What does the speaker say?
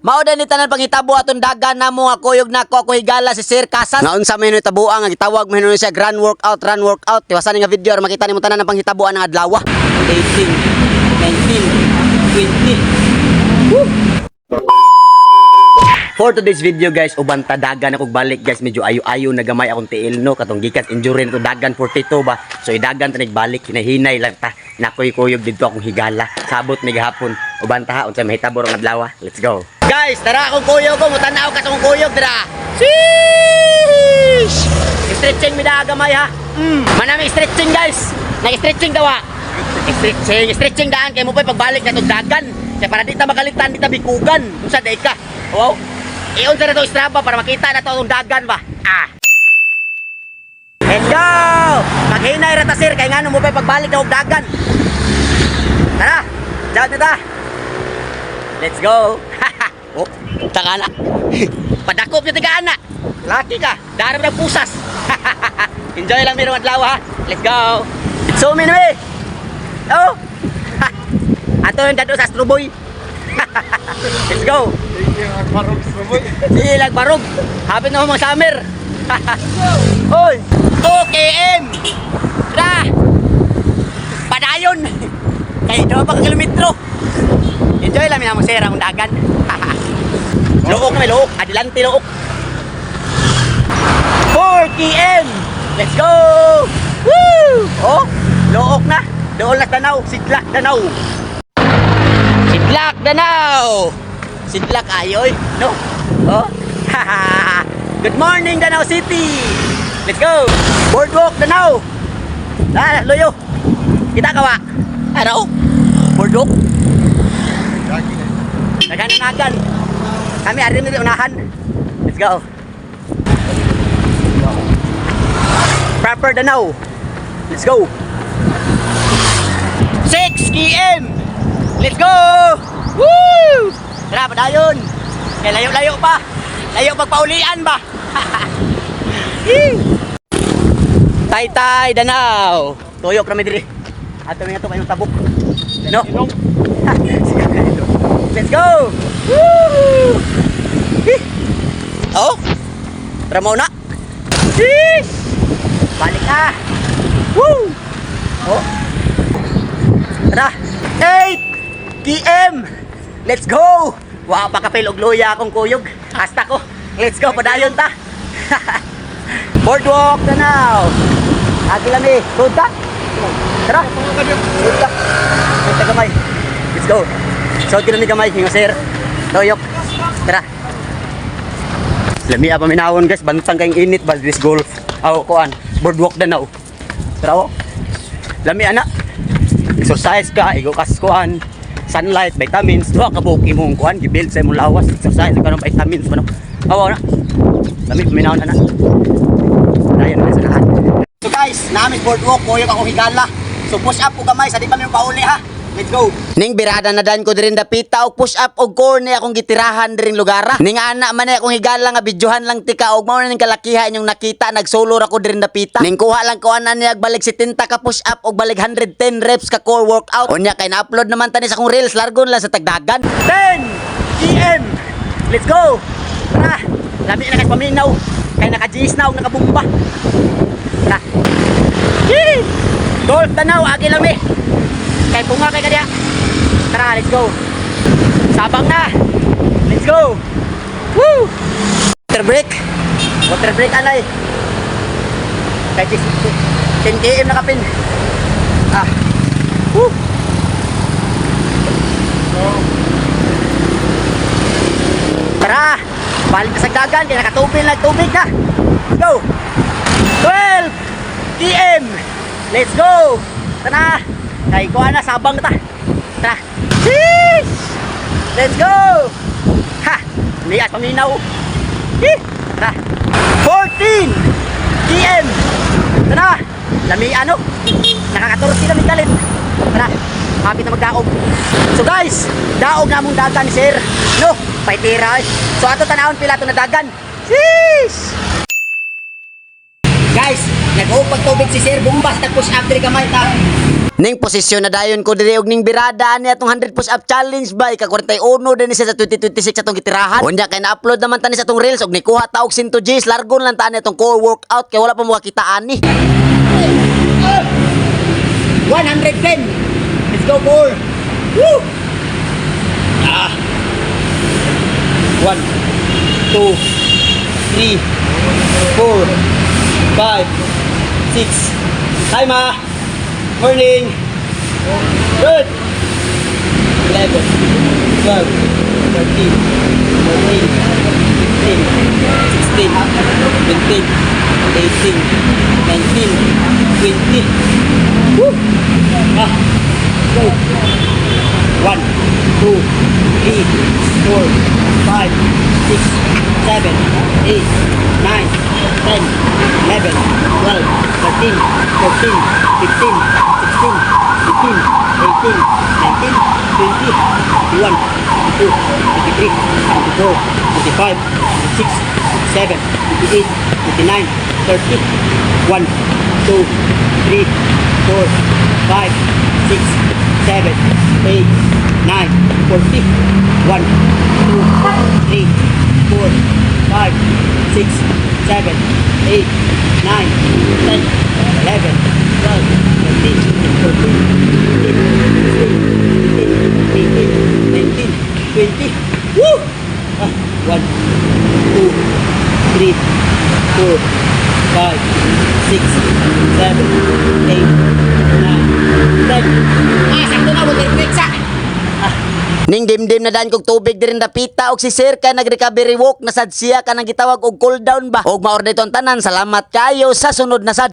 Mao dan ni tanan pangitabo aton dagan namo nga kuyog nako ako higala si Sir Casas. Naon sa may tabuan nga gitawag man siya grand workout, run workout. Tiwasan nga video makita nimo tanan ang panghitabuan nga adlaw. 18, 19, 20. Woo! For today's video guys, uban ta dagan akong balik guys, medyo ayo-ayo nagamay akong tiil no, katong gikas injury nito dagan 42 ba. So idagan ta nagbalik, hinahinay lang ta. Nakoy-kuyog didto akong higala. Sabot ni gahapon, uban ta ha unsa mahitabo rong adlaw. Let's go. Guys, tara akong kuyog ko, mutanaw ka sa akong kuyog dira. Sheesh! Stretching mi da gamay ha. Manami stretching guys. Nag-stretching daw. Stretching daan kay mo pa pagbalik na tong dagan. Kaya para di ta makalitan, di ta bikugan. Unsa day ka? Wow. Iyon sa na to Strava para makita na to itong dagan ba. Let's go! Maghinay rata sir, kaya nga mo pa pagbalik na itong dagan. Tara! Diyan na ta! Let's go! Oh, taka na. Padakop yung tigaan na. Laki ka, darap ng pusas. Enjoy lang meron adlaw ha. Let's go! So minwe! Oh! Ato yung dado sa Astroboy. Let's go! Sige, lagbarog. Hapit na mga summer. Hoy! 2 km! Tara! Padayon! Kaya ito pa kilometro. Enjoy lang minamang sir ang dagan. Look na may look. Adilante look. 4 km! Let's go! Woo! Oh! Look na. Doon na Danau. Sidlak Danau. Sidlak Danau! Sidlak ayoy, no? Oh. Good morning Danau City. Let's go. Boardwalk Danau. Loyo. Kita ka wa? Ano? Boardwalk. Nagan. Kami ari dito unahan. Let's go. Proper Danau. Let's go. 6 km. Let's go. Woo! Tara, padayon. Kaya layo-layo pa. Layo pagpaulian ba? Tay-tay, Danau. Tuyok kami diri. Ato nga ito kayong tabok. No? Let's go! Woo! Oh? Tara mo na. Balik na. Woo! Oh. Tara. 8 km. Let's go! Wow, pakapil og luya akong kuyog. Hasta ko. Let's go, padayon ta. Boardwalk na now. Agi lang eh. Road ka? Tara. Road ka. Road ka gamay. Let's go. So, kilo ni gamay. Hingo sir. Toyok. Tara. Lami apa minawon guys. Bantang kayong init ba? This golf. Aw, kuan. Boardwalk na now. Tara o. Lami anak. Exercise ka. Igo kas kuan. Sunlight, vitamins, duha ka buok imong kuan gibuild sa imong lawas, exercise ka ng vitamins kuno. Awa na. Dami paminawon ana. Dayon na sa lahat. So guys, namin boardwalk koyo ako higala. So push up ko gamay sa di pa mi pauli ha. Let's go. Ning birada na dan ko dirin dapita og push up og core ni akong gitirahan diring lugara. Ning ana man akong higala nga videohan lang tika og mao na ning kalakiha inyong nakita nagsolo ra ko dirin dapita. Ning kuha lang ko ana niya balik 70 ka push up og balik 110 reps ka core workout. Unya kay na-upload naman tani sa akong reels largon lang sa tagdagan. 10 km. Let's go. Tara. Labi na kas paminaw. Kay naka-GS na og nakabumba. Tara. Yee! Golf Danau agi lang mi. Kay bunga kay kadya. Tara, let's go. Sabang na. Let's go. Woo! Water break. Water break anay. Kay 10 km na kapin. Woo! Tara, balik na sa dagan kaya nakatubig na tubig na. Let's go. 12 km. Let's go. Tara. Kay kuha na sabang na ta. Tara. Sheesh! Let's go! Ha! Nias paminaw. Tara. 14 km. Tara. Lami ano? Nakakatursi na migalin. Tara. Hapit na magdaog. So guys, daog na mong dagan sir. No, paitira. So ato tanawon pila to na dagan. Sheesh! Guys, nag-upag tubig si sir bumbas tag push up diri kamay ta. Ning posisyon na dayon ko diri og ning birada ni atong 100 push up challenge ba ika 41 din ni siya sa 2026 atong gitirahan. Unya kay na-upload naman tani sa atong reels og nikuha ta og 100 Gs largon lang tani atong core workout kay wala pa mo kitaan ni. 110. Let's go for. Woo! Ah. 1 2 3 4 5 6 Time ah. Morning. Good. 11, 12, 13, 14, 15, 16, 17, 18, 19, 20. Woo! Ah. Go. 1, 2, 3, 4, 5, 6, 7, 8, 9, 10, 11, 12, 13, 14, 15, 16, 18, 19, 20, 21, 22, 23, 24, 25, 26, 27, 28, 29, 30, 1, 2, 3, 4, 5, 6, 7, 8, 9, 40, 1, 2, 3, 4, 5, 6, 7, 8, 9, 10, 11, 12, 13, 14, 15, 16, 17, 18, 19, 20. Woo! 1, 2, 3, 4, 5, 6, 7, 8, 9, 10. Sakto na mo, perfect. Ning dimdim na dan kog tubig dirin dapita og si Sir kay nag-recovery walk nasad siya kanang gitawag og cool down ba. Og maor dayton tanan salamat kayo sa sunod na sad.